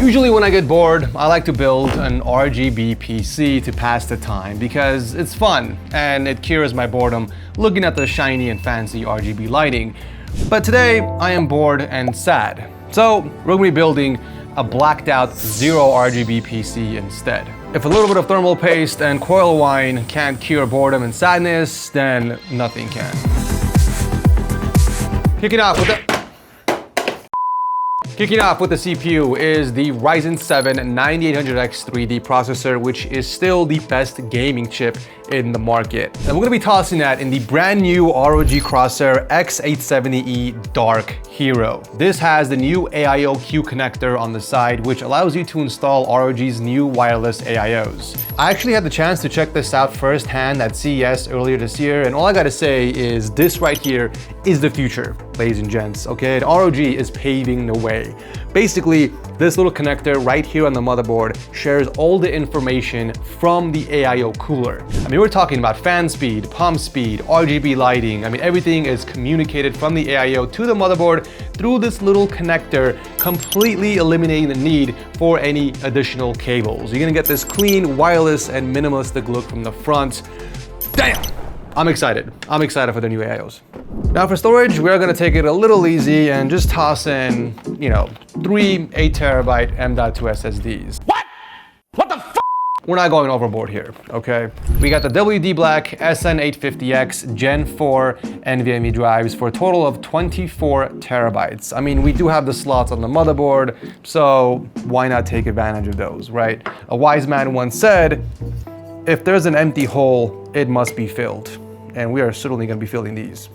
Usually when I get bored, I like to build an RGB PC to pass the time because it's fun and it cures my boredom looking at the shiny and fancy RGB lighting. But today I am bored and sad. So we're gonna be building a blacked out zero RGB PC instead. If a little bit of thermal paste and coil wine can't cure boredom and sadness, then nothing can. Kicking off with the CPU is the Ryzen 7 9800X 3D processor, which is still the best gaming chip in the market. And we're gonna be tossing that in the brand new ROG Crosshair X870E Dark Hero. This has the new AIO Q connector on the side, which allows you to install ROG's new wireless AIOs. I actually had the chance to check this out firsthand at CES earlier this year, and all I gotta say is this right here is the future, ladies and gents, okay? And ROG is paving the way. Basically, this little connector right here on the motherboard shares all the information from the AIO cooler. I mean, we're talking about fan speed, pump speed, RGB lighting. I mean, everything is communicated from the AIO to the motherboard through this little connector, completely eliminating the need for any additional cables. You're gonna get this clean, wireless, and minimalistic look from the front. Damn! I'm excited. I'm excited for the new AIOs. Now for storage, we're gonna take it a little easy and just toss in, you know, 3 8TB M.2 SSDs. What? What the f? We're not going overboard here, okay? We got the WD Black SN850X Gen 4 NVMe drives for a total of 24 terabytes. I mean, we do have the slots on the motherboard, so why not take advantage of those, right? A wise man once said, if there's an empty hole, it must be filled. And we are certainly gonna be filling these.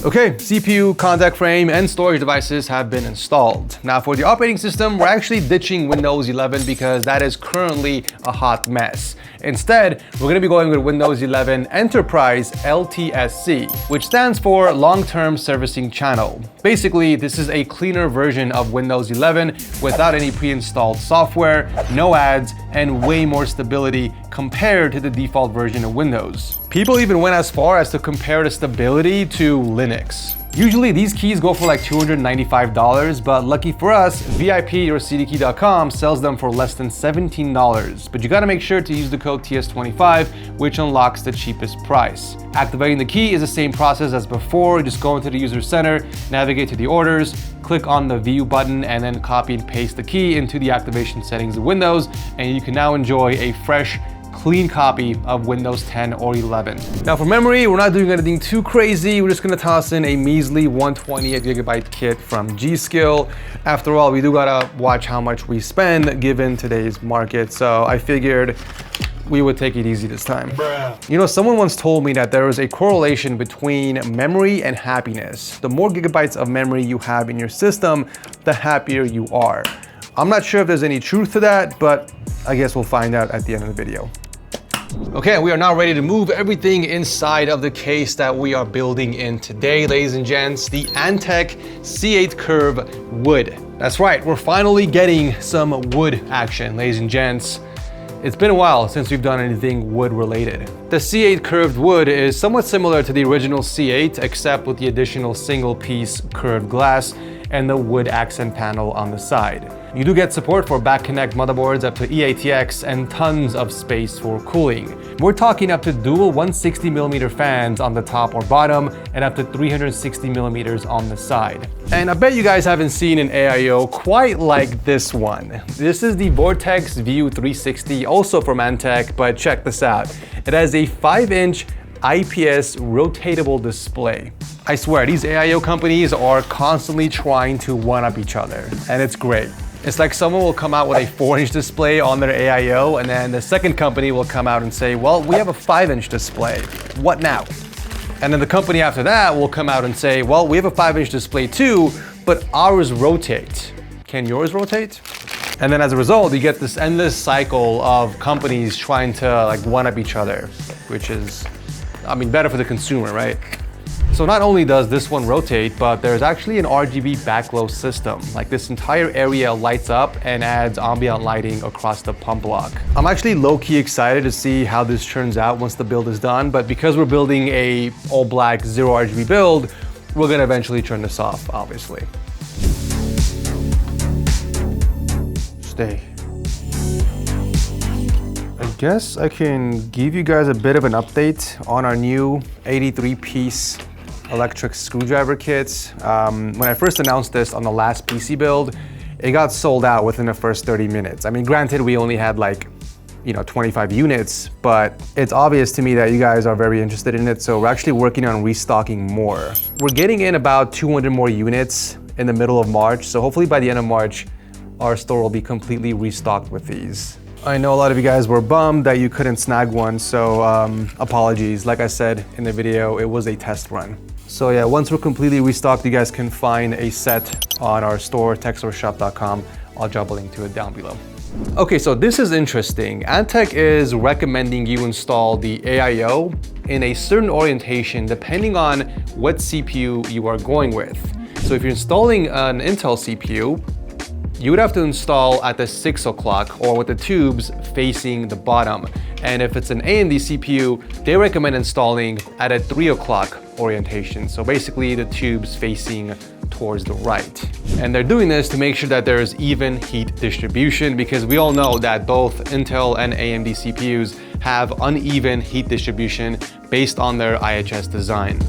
Okay, CPU, contact frame, and storage devices have been installed. Now for the operating system, we're actually ditching Windows 11 because that is currently a hot mess. Instead, we're gonna be going with Windows 11 Enterprise LTSC, which stands for Long-Term Servicing Channel. Basically, this is a cleaner version of Windows 11 without any pre-installed software, no ads, and way more stability compared to the default version of Windows. People even went as far as to compare the stability to Linux. Usually these keys go for like $295, but lucky for us, VIP or cdkey.com sells them for less than $17. But you gotta make sure to use the code TS25, which unlocks the cheapest price. Activating the key is the same process as before. Just go into the user center, navigate to the orders, click on the view button, and then copy and paste the key into the activation settings of Windows, and you can now enjoy a fresh, clean copy of Windows 10 or 11. Now for memory, we're not doing anything too crazy. We're just gonna toss in a measly 128GB kit from G.Skill. After all, we do gotta watch how much we spend given today's market. So I figured we would take it easy this time. Bruh. You know, someone once told me that there is a correlation between memory and happiness. The more gigabytes of memory you have in your system, the happier you are. I'm not sure if there's any truth to that, but I guess we'll find out at the end of the video. Okay, we are now ready to move everything inside of the case that we are building in today, ladies and gents, the Antec C8 Curve wood. That's right, we're finally getting some wood action, ladies and gents. It's been a while since we've done anything wood related. The C8 curved wood is somewhat similar to the original C8, except with the additional single piece curved glass and the wood accent panel on the side. You do get support for back connect motherboards up to eATX and tons of space for cooling. We're talking up to dual 160mm fans on the top or bottom and up to 360mm on the side. And I bet you guys haven't seen an AIO quite like this one. This is the Vortex View 360, also from Antec, but check this out. It has a 5-inch IPS rotatable display. I swear, these AIO companies are constantly trying to one-up each other, and it's great. It's like someone will come out with a 4-inch display on their AIO, and then the second company will come out and say, well, we have a 5-inch display. What now? And then the company after that will come out and say, well, we have a 5-inch display too, but ours rotates. Can yours rotate? And then as a result, you get this endless cycle of companies trying to like one-up each other. which is, I mean, better for the consumer, right? So not only does this one rotate, but there's actually an RGB backglow system. Like this entire area lights up and adds ambient lighting across the pump block. I'm actually low-key excited to see how this turns out once the build is done, but because we're building a all black, zero RGB build, we're gonna eventually turn this off, obviously. Stay. I guess I can give you guys a bit of an update on our new 83-piece electric screwdriver kit. When I first announced this on the last PC build, it got sold out within the first 30 minutes. I mean, granted, we only had like, 25 units, but it's obvious to me that you guys are very interested in it, so we're actually working on restocking more. We're getting in about 200 more units in the middle of March, so hopefully by the end of March, our store will be completely restocked with these. I know a lot of you guys were bummed that you couldn't snag one, so apologies. Like I said in the video, it was a test run. So yeah, once we're completely restocked, you guys can find a set on our store, TechSourceShop.com. I'll drop a link to it down below. Okay, so this is interesting. Antec is recommending you install the AIO in a certain orientation depending on what CPU you are going with. So if you're installing an Intel CPU, you would have to install at the 6 o'clock or with the tubes facing the bottom. And if it's an AMD CPU, they recommend installing at a 3 o'clock orientation. So basically the tubes facing towards the right. And they're doing this to make sure that there's even heat distribution, because we all know that both Intel and AMD CPUs have uneven heat distribution based on their IHS design.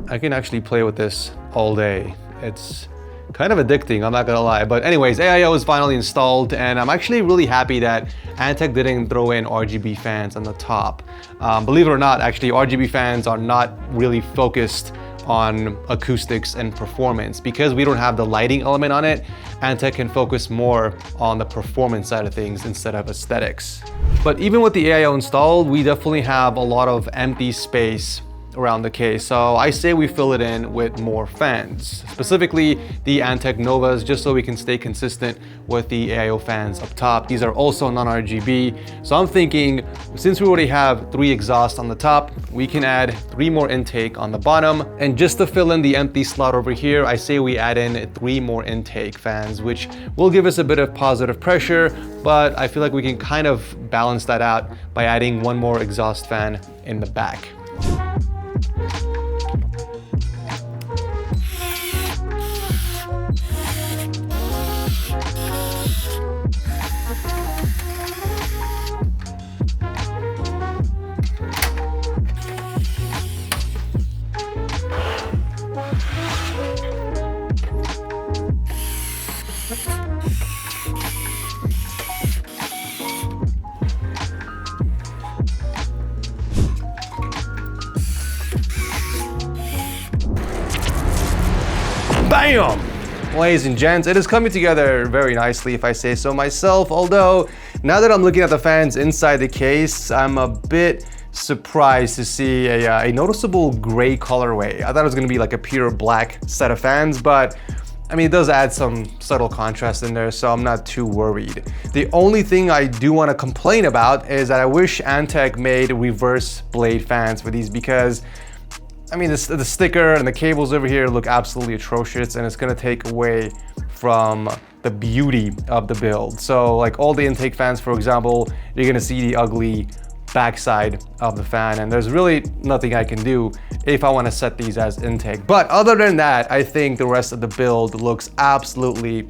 I can actually play with this all day. It's kind of addicting, I'm not gonna lie. But anyways, AIO is finally installed, and I'm actually really happy that Antec didn't throw in RGB fans on the top. Believe it or not, actually, RGB fans are not really focused on acoustics and performance. Because we don't have the lighting element on it, Antec can focus more on the performance side of things instead of aesthetics. But even with the AIO installed, we definitely have a lot of empty space around the case, so I say we fill it in with more fans, specifically the Antec Novas, just so we can stay consistent with the AIO fans up top. These are also non-RGB, so I'm thinking since we already have 3 exhausts on the top, we can add 3 more intake on the bottom, and just to fill in the empty slot over here, I say we add in 3 more intake fans, which will give us a bit of positive pressure, but I feel like we can kind of balance that out by adding 1 more exhaust fan in the back. Bam! Ladies and gents, it is coming together very nicely if I say so myself, although now that I'm looking at the fans inside the case, I'm a bit surprised to see a noticeable gray colorway. I thought it was gonna be like a pure black set of fans, but I mean, it does add some subtle contrast in there, so I'm not too worried. The only thing I do want to complain about is that I wish Antec made reverse blade fans for these, because I mean, the sticker and the cables over here look absolutely atrocious, and it's gonna take away from the beauty of the build. So like all the intake fans, for example, you're gonna see the ugly backside of the fan, and there's really nothing I can do if I wanna set these as intake. But other than that, I think the rest of the build looks absolutely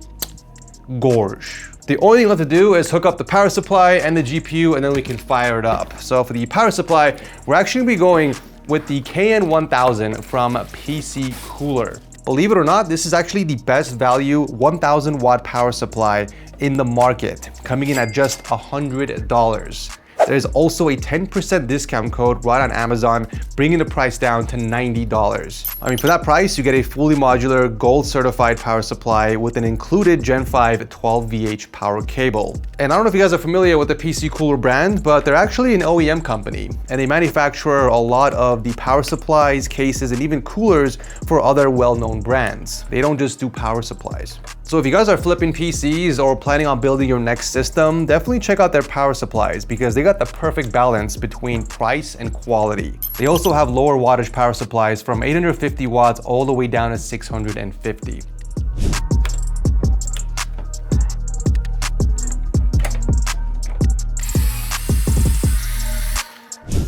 gorge. The only thing left to do is hook up the power supply and the GPU, and then we can fire it up. So for the power supply, we're actually gonna be going with the KN1000 from PC Cooler. Believe it or not, this is actually the best value 1000 watt power supply in the market, coming in at just $100. There's also a 10% discount code right on Amazon, bringing the price down to $90. I mean, for that price, you get a fully modular, gold certified power supply with an included Gen 5 12VH power cable. And I don't know if you guys are familiar with the PC Cooler brand, but they're actually an OEM company, and they manufacture a lot of the power supplies, cases, and even coolers for other well-known brands. They don't just do power supplies. So if you guys are flipping PCs or planning on building your next system, definitely check out their power supplies because they got the perfect balance between price and quality. They also have lower wattage power supplies from 850 watts all the way down to 650.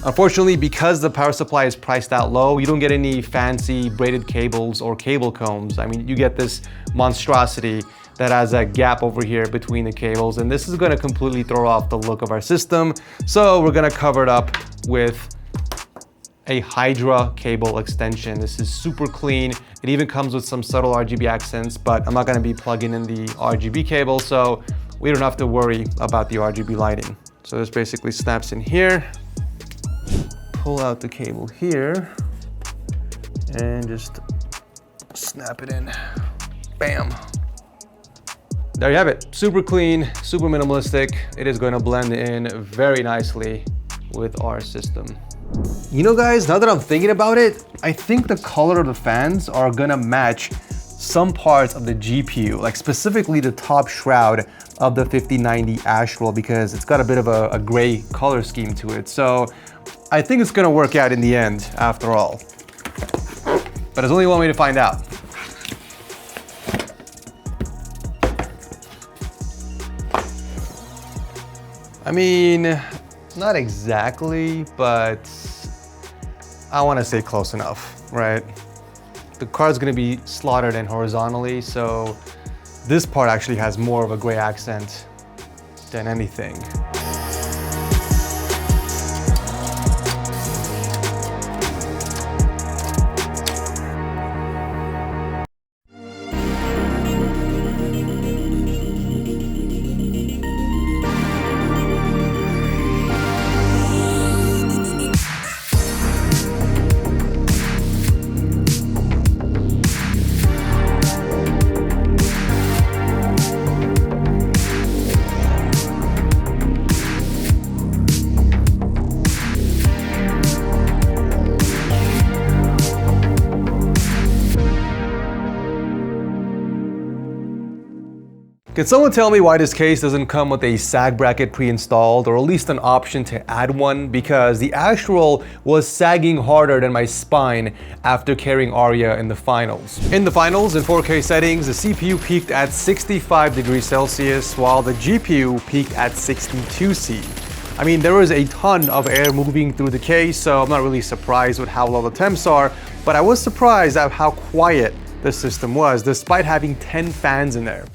Unfortunately, because the power supply is priced out low, you don't get any fancy braided cables or cable combs. I mean, you get this monstrosity that has a gap over here between the cables, and this is gonna completely throw off the look of our system. So we're gonna cover it up with a Hydra cable extension. This is super clean. It even comes with some subtle RGB accents, but I'm not gonna be plugging in the RGB cable, so we don't have to worry about the RGB lighting. So this basically snaps in here. Pull out the cable here and just snap it in. Bam. There you have it. Super clean, super minimalistic. It is going to blend in very nicely with our system. You know, guys, now that I'm thinking about it, I think the color of the fans are gonna match some parts of the GPU, like specifically the top shroud of the 5090 Astral, because it's got a bit of a gray color scheme to it. So I think it's gonna work out in the end after all. But there's only one way to find out. I mean, not exactly, but I wanna say close enough, right? The card's gonna be slotted in horizontally, so this part actually has more of a gray accent than anything. Can someone tell me why this case doesn't come with a sag bracket pre-installed, or at least an option to add one? Because the Astral was sagging harder than my spine after carrying Aria in the finals. In the finals, in 4K settings, the CPU peaked at 65 degrees Celsius, while the GPU peaked at 62 C. I mean, there was a ton of air moving through the case, so I'm not really surprised with how low the temps are, but I was surprised at how quiet the system was, despite having 10 fans in there.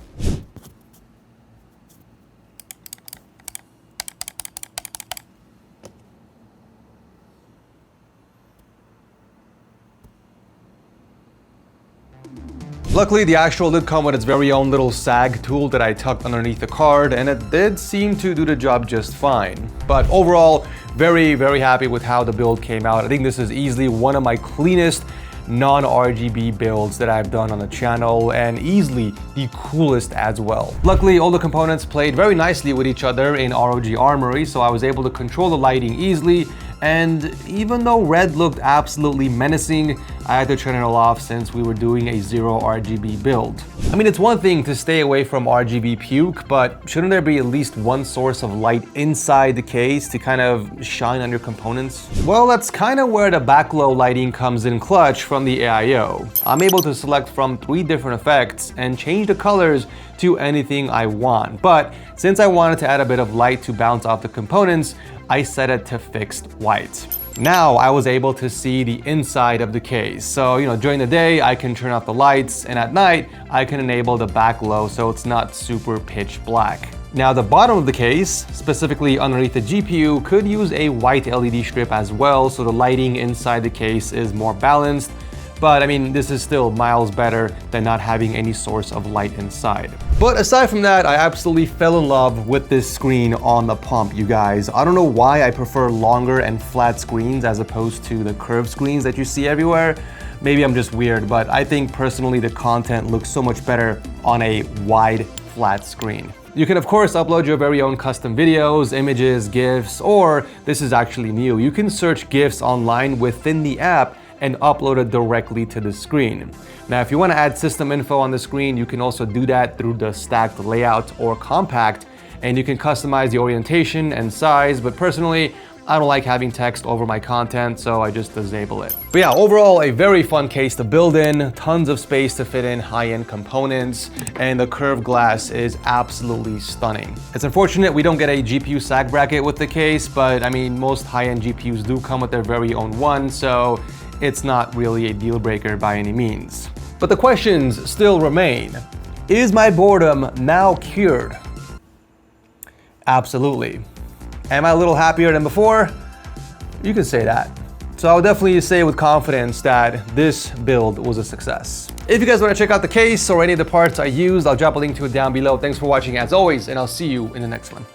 Luckily, the Astral did come with its very own little sag tool that I tucked underneath the card, and it did seem to do the job just fine. But overall, very, very happy with how the build came out. I think this is easily one of my cleanest non-RGB builds that I've done on the channel, and easily the coolest as well. Luckily, all the components played very nicely with each other in ROG Armory, so I was able to control the lighting easily. And even though red looked absolutely menacing, I had to turn it all off since we were doing a zero RGB build. I mean, it's one thing to stay away from RGB puke, but shouldn't there be at least one source of light inside the case to kind of shine on your components? Well, that's kind of where the backglow lighting comes in clutch from the AIO. I'm able to select from 3 different effects and change the colors to anything I want. But since I wanted to add a bit of light to bounce off the components, I set it to fixed white. Now I was able to see the inside of the case. So, during the day, I can turn off the lights, and at night, I can enable the backglow so it's not super pitch black. Now the bottom of the case, specifically underneath the GPU, could use a white LED strip as well, so the lighting inside the case is more balanced. but I mean, this is still miles better than not having any source of light inside. But aside from that, I absolutely fell in love with this screen on the pump, you guys. I don't know why I prefer longer and flat screens as opposed to the curved screens that you see everywhere. Maybe I'm just weird, but I think personally the content looks so much better on a wide, flat screen. You can of course upload your very own custom videos, images, GIFs, or this is actually new. You can search GIFs online within the app and upload it directly to the screen. Now, if you want to add system info on the screen, you can also do that through the stacked layout or compact, and you can customize the orientation and size, but personally, I don't like having text over my content, so I just disable it. But yeah, overall, a very fun case to build in, tons of space to fit in high-end components, and the curved glass is absolutely stunning. It's unfortunate we don't get a GPU sag bracket with the case, but I mean, most high-end GPUs do come with their very own one, so it's not really a deal breaker by any means. But the questions still remain. Is my boredom now cured? Absolutely. Am I a little happier than before? You can say that. So I would definitely say with confidence that this build was a success. If you guys want to check out the case or any of the parts I used, I'll drop a link to it down below. Thanks for watching as always, and I'll see you in the next one.